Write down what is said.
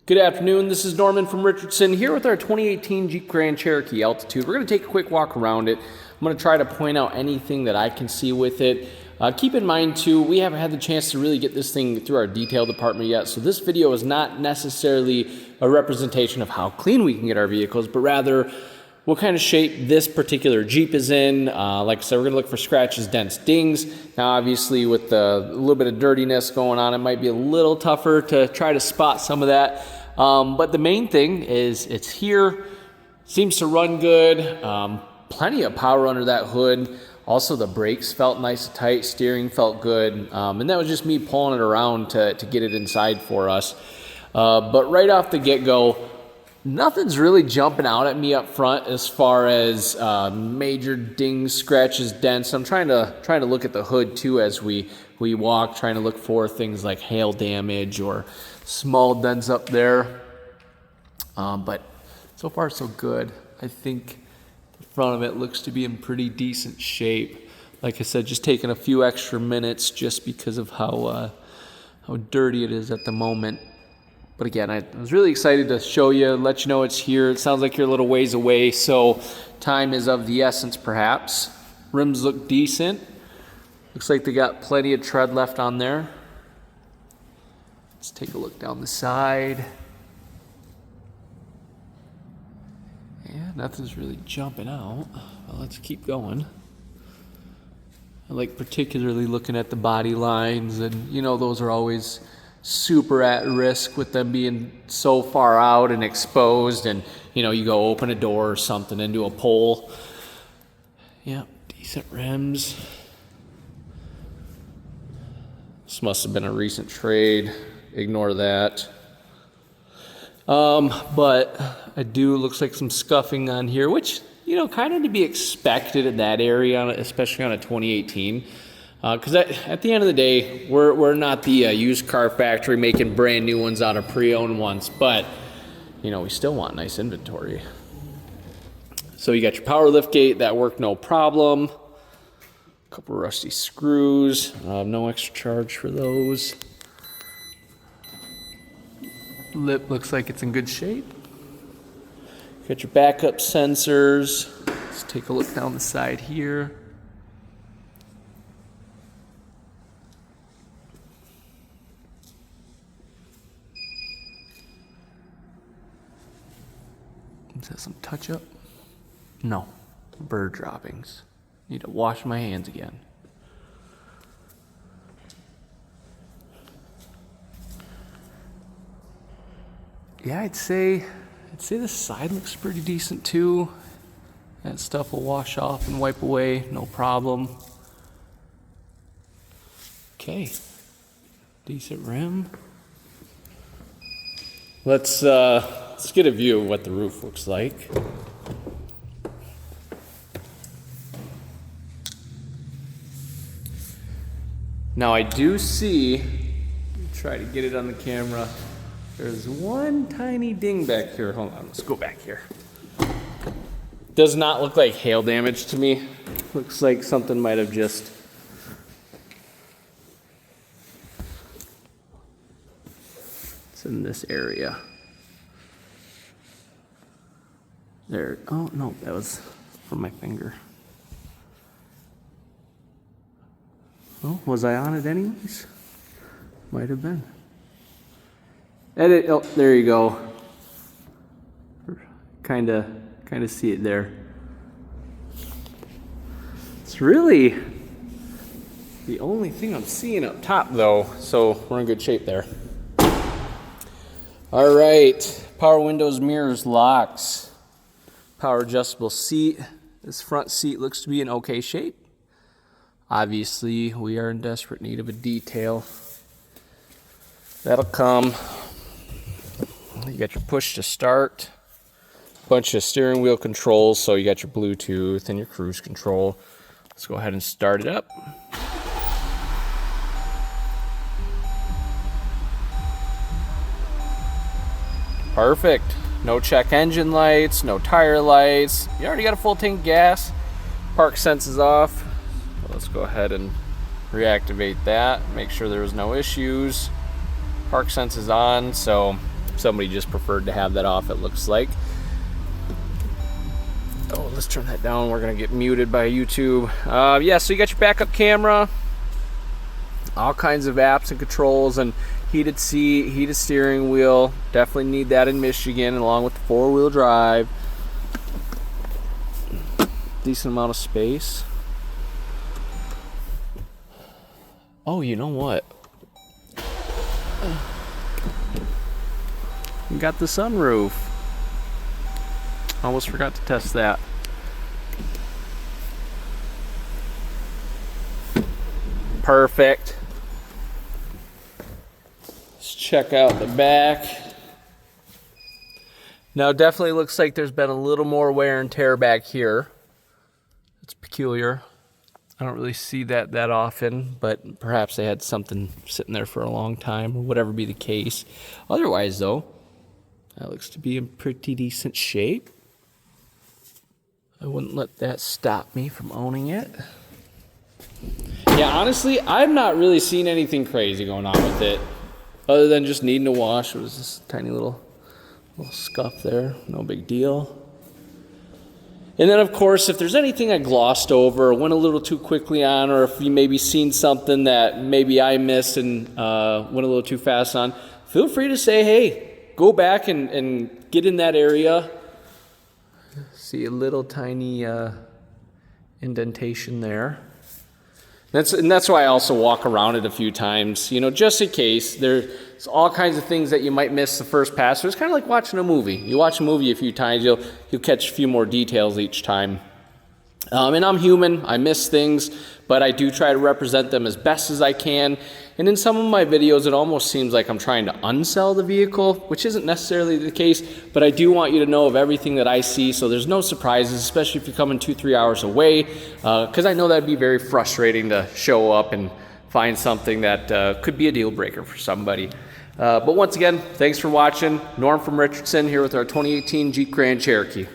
Good afternoon, this is Norman from Richardson here with our 2018 Jeep Grand Cherokee Altitude. We're going to take a quick walk around it. I'm going to try to point out anything that I can see with it. Keep in mind too, we haven't had the chance to really get this thing through our detail department yet, so this video is not necessarily a representation of how clean we can get our vehicles, but rather what kind of shape this particular Jeep is in. Like I said, we're going to look for scratches, dents, dings. Now obviously with a little bit of dirtiness going on, it might be a little tougher to try to spot some of that. But the main thing is it's here, seems to run good, plenty of power under that hood. Also the brakes felt nice and tight, steering felt good, and that was just me pulling it around to get it inside for us. But right off the get-go, nothing's really jumping out at me up front as far as major dings, scratches, dents. I'm trying to look at the hood too as we walk, trying to look for things like hail damage or small dents up there. But so far so good. I think the front of it looks to be in pretty decent shape. Like I said, just taking a few extra minutes just because of how dirty it is at the moment. But again, I was really excited to show you, let you know it's here. It sounds like you're a little ways away, so time is of the essence perhaps. Rims look decent. Looks like they got plenty of tread left on there. Let's take a look down the side. Yeah, nothing's really jumping out. Well, let's keep going. I like particularly looking at the body lines, and you know those are always super at risk with them being so far out and exposed, and you know you go open a door or something into a pole. Yeah, decent rims. This must have been a recent trade. Ignore that. But I do, looks like some scuffing on here, which, you know, kind of to be expected in that area, especially on a 2018. Because at the end of the day, we're not the used car factory making brand new ones out of pre-owned ones, but, you know, we still want nice inventory. So you got your power lift gate, that worked no problem. A couple rusty screws, no extra charge for those. Lip looks like it's in good shape. Got your backup sensors. Let's take a look down the side here. Is that some touch up? No, bird droppings. Need to wash my hands again. Yeah, I'd say the side looks pretty decent too. That stuff will wash off and wipe away, no problem. Okay, decent rim. Let's get a view of what the roof looks like. Now I do see, try to get it on the camera, there's one tiny ding back here. Hold on, let's go back here. Does not look like hail damage to me. Looks like something might have just it's in this area. There, oh no, that was from my finger. Oh, was I on it anyways? Might have been. Edit, oh, there you go. Kind of see it there. It's really the only thing I'm seeing up top though, so we're in good shape there. All right, power windows, mirrors, locks, power adjustable seat. This front seat looks to be in okay shape. Obviously, we are in desperate need of a detail. That'll come. You got your push to start, bunch of steering wheel controls, so you got your Bluetooth and your cruise control. Let's go ahead and start it up. Perfect. No check engine lights, no tire lights. You already got a full tank of gas. Park sense is off. Let's go ahead and reactivate that, make sure there was no issues. Park sense is on, so somebody just preferred to have that off, it looks like. Oh, let's turn that down. We're gonna get muted by YouTube. Yeah, so you got your backup camera, all kinds of apps and controls, and heated seat, heated steering wheel. Definitely need that in Michigan, along with the 4-wheel drive. Decent amount of space. Oh, you know what? You got the sunroof. Almost forgot to test that. Perfect. Let's check out the back. Now, it definitely looks like there's been a little more wear and tear back here. It's peculiar. I don't really see that often, but perhaps they had something sitting there for a long time, or whatever be the case. Otherwise, though, that looks to be in pretty decent shape. I wouldn't let that stop me from owning it. Yeah, honestly, I've not really seen anything crazy going on with it, other than just needing a wash. It was this tiny little scuff there, no big deal. And then, of course, if there's anything I glossed over or went a little too quickly on, or if you maybe seen something that maybe I missed and went a little too fast on, feel free to say, hey, go back and get in that area. See a little tiny indentation there. That's why I also walk around it a few times, you know, just in case. There's all kinds of things that you might miss the first pass. So it's kind of like watching a movie. You watch a movie a few times, you'll catch a few more details each time. And I'm human, I miss things, but I do try to represent them as best as I can. And in some of my videos, it almost seems like I'm trying to unsell the vehicle, which isn't necessarily the case, but I do want you to know of everything that I see, so there's no surprises, especially if you're coming 2-3 hours away, because I know that'd be very frustrating to show up and find something that could be a deal breaker for somebody. But once again, thanks for watching. Norm from Richardson here with our 2018 Jeep Grand Cherokee.